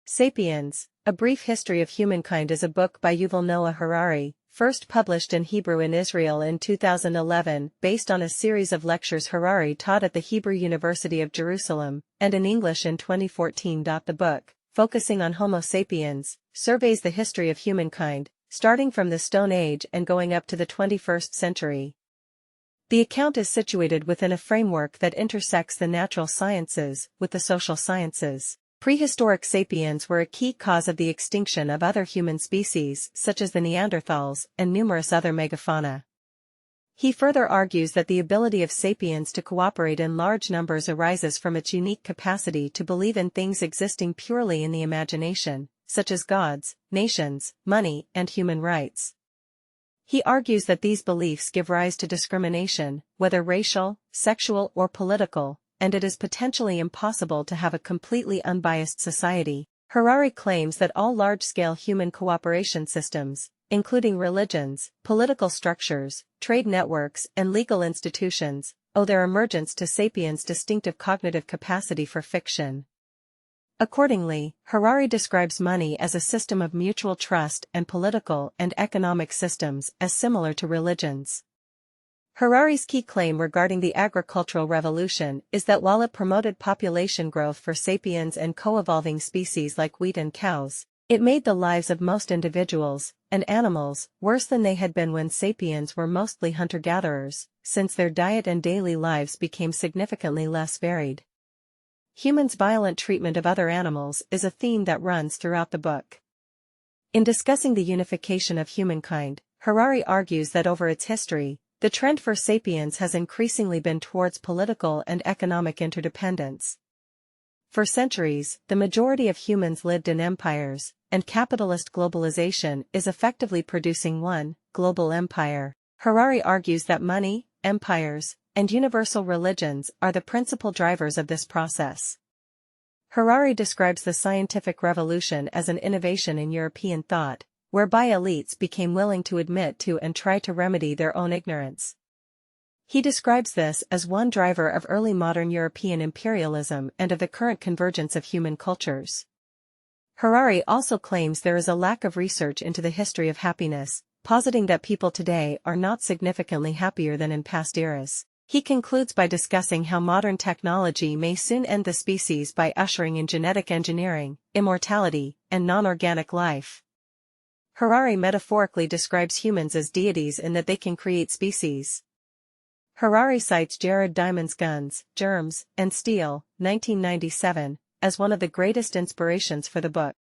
Sapiens, A Brief History of Humankind is a book by Yuval Noah Harari, first published in Hebrew in Israel in 2011, based on a series of lectures Harari taught at the Hebrew University of Jerusalem, and in English in 2014. The book, focusing on Homo sapiens, surveys the history of humankind, starting from the Stone Age and going up to the 21st century. The account is situated within a framework that intersects the natural sciences with the social sciences. Prehistoric sapiens were a key cause of the extinction of other human species such as the Neanderthals and numerous other megafauna. He further argues that the ability of sapiens to cooperate in large numbers arises from its unique capacity to believe in things existing purely in the imagination, such as gods, nations, money, and human rights. He argues that these beliefs give rise to discrimination, whether racial, sexual, or political, and it is potentially impossible to have a completely unbiased society. Harari claims that all large-scale human cooperation systems, including religions, political structures, trade networks, and legal institutions, owe their emergence to sapiens' distinctive cognitive capacity for fiction. Accordingly, Harari describes money as a system of mutual trust and political and economic systems as similar to religions. Harari's key claim regarding the agricultural revolution is that while it promoted population growth for sapiens and co-evolving species like wheat and cows, it made the lives of most individuals and animals worse than they had been when sapiens were mostly hunter-gatherers, since their diet and daily lives became significantly less varied. Humans' violent treatment of other animals is a theme that runs throughout the book. In discussing the unification of humankind, Harari argues that over its history, the trend for sapiens has increasingly been towards political and economic interdependence. For centuries, the majority of humans lived in empires, and capitalist globalization is effectively producing one global empire. Harari argues that money, empires, and universal religions are the principal drivers of this process. Harari describes the scientific revolution as an innovation in European thought, whereby elites became willing to admit to and try to remedy their own ignorance. He describes this as one driver of early modern European imperialism and of the current convergence of human cultures. Harari also claims there is a lack of research into the history of happiness, positing that people today are not significantly happier than in past eras. He concludes by discussing how modern technology may soon end the species by ushering in genetic engineering, immortality, and non-organic life. Harari metaphorically describes humans as deities in that they can create species. Harari cites Jared Diamond's Guns, Germs, and Steel, 1997, as one of the greatest inspirations for the book.